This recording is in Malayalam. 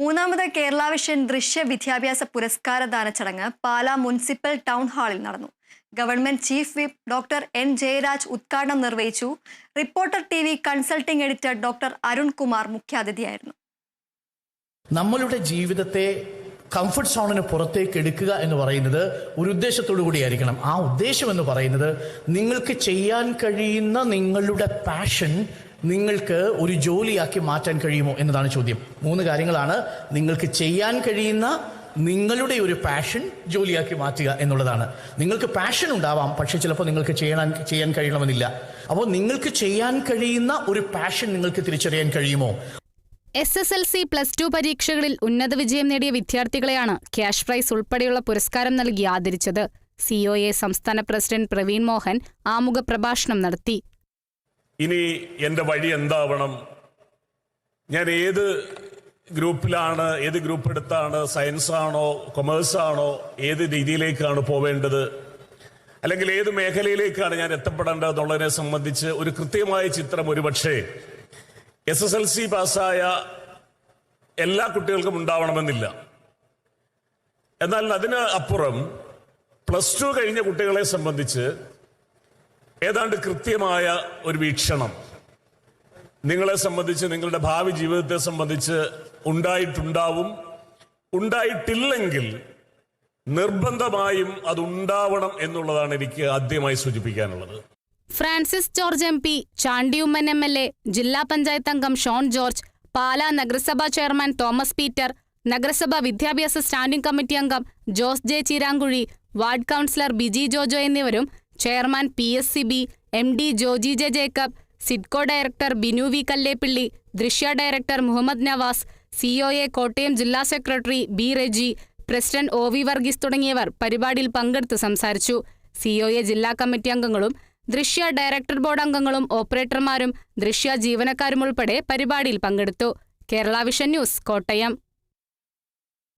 മൂന്നാമത് കേരള വിഷൻ ദൃശ്യ വിദ്യാഭ്യാസ പുരസ്കാരദാന ചടങ്ങ് പാലാ മുനിസിപ്പൽ ടൗൺ ഹാളിൽ നടന്നു. Government chief whip doctor N Jayaraj ഉദ്ഘാടനം നിർവഹിച്ചു. Reporter TV consulting editor doctor Arunkumar മുഖ്യാതിഥിയായിരുന്നു. നമ്മളുടെ ജീവിതത്തെ കംഫർട്ട് സോണിന് പുറത്തേക്ക് എടുക്കുക എന്ന് പറയുന്നത് ഒരു ഉദ്ദേശത്തോടു കൂടിയായിരിക്കണം. ആ ഉദ്ദേശം എന്ന് പറയുന്നത് നിങ്ങൾക്ക് ചെയ്യാൻ കഴിയുന്ന നിങ്ങളുടെ പാഷൻ നിങ്ങൾക്ക് ഒരു ജോലിയാക്കി മാറ്റാൻ കഴിയുമോ എന്നതാണ് ചോദ്യം. 3 കാര്യങ്ങളാണ്. നിങ്ങൾക്ക് ചെയ്യാൻ കഴിയുന്ന നിങ്ങളുടെ ഒരു പാഷൻ ജോലിയാക്കി മാറ്റുക എന്നുള്ളതാണ്. നിങ്ങൾക്ക് പാഷൻ ഉണ്ടാവാം, പക്ഷെ ചിലപ്പോൾ നിങ്ങൾക്ക് ചെയ്യാൻ കഴിയണമെന്നില്ല. അപ്പോൾ നിങ്ങൾക്ക് ചെയ്യാൻ കഴിയുന്ന ഒരു പാഷൻ നിങ്ങൾക്ക് തിരിച്ചറിയാൻ കഴിയുമോ? SSLC +2 പരീക്ഷകളിൽ ഉന്നത വിജയം നേടിയ വിദ്യാർത്ഥികളെയാണ് ക്യാഷ് പ്രൈസ് ഉൾപ്പെടെയുള്ള പുരസ്കാരം നൽകി ആദരിച്ചത്. COA സംസ്ഥാന പ്രസിഡന്റ് പ്രവീൺ മോഹൻ ആമുഖ പ്രഭാഷണം നടത്തി. ഇനി എൻ്റെ വഴി എന്താവണം, ഞാൻ ഏത് ഗ്രൂപ്പിലാണ്, ഏത് ഗ്രൂപ്പ് എടുത്താണ്, സയൻസ് ആണോ കൊമേഴ്സ് ആണോ, ഏത് രീതിയിലേക്കാണ് പോവേണ്ടത്, അല്ലെങ്കിൽ ഏത് മേഖലയിലേക്കാണ് ഞാൻ എത്തപ്പെടേണ്ടത് എന്നുള്ളതിനെ സംബന്ധിച്ച് ഒരു കൃത്യമായ ചിത്രം ഒരുപക്ഷേ SSLC പാസ്സായ എല്ലാ കുട്ടികൾക്കും ഉണ്ടാവണമെന്നില്ല. എന്നാൽ അതിന് അപ്പുറം +2 കഴിഞ്ഞ കുട്ടികളെ സംബന്ധിച്ച് ഏതാണ്ട് കൃത്യമായ ഒരു വീക്ഷണം നിങ്ങളെ സംബന്ധിച്ച്, നിങ്ങളുടെ ഭാവി ജീവിതത്തെ സംബന്ധിച്ച് ഉണ്ടായിട്ടുണ്ടാവും. ഉണ്ടായിട്ടില്ലെങ്കിൽ നിർബന്ധമായും അതുണ്ടാവണം എന്നുള്ളതാണ് എനിക്ക് ആദ്യമായി സൂചിപ്പിക്കാനുള്ളത്. ഫ്രാൻസിസ് ജോർജ് MP, ചാണ്ടിയുമ്മൻ MLA, ജില്ലാ പഞ്ചായത്ത് അംഗം ഷോൺ ജോർജ്, പാലാ നഗരസഭാ ചെയർമാൻ തോമസ് പീറ്റർ, നഗരസഭാ വിദ്യാഭ്യാസ സ്റ്റാൻഡിംഗ് കമ്മിറ്റി അംഗം Jose J Cheeramkuzhy, ward councillor Biji Jojo എന്നിവരും chairman PSCB, MD Joji J Jacob, Sidco director Binu V Kallepilly, Drishya director Muhammad Nawas, COA Kottayam ജില്ലാ secretary B Reji, president OV Varghese തുടങ്ങിയവർ പരിപാടിയിൽ പങ്കെടുത്ത് സംസാരിച്ചു. COA ജില്ലാ കമ്മിറ്റി അംഗങ്ങളും ദൃശ്യ ഡയറക്ടർ ബോർഡ് അംഗങ്ങളും ഓപ്പറേറ്റർമാരും ദൃശ്യ ജീവനക്കാരും ഉൾപ്പെടെ പരിപാടിയിൽ പങ്കെടുത്തു. Kerala vision news, Kottayam.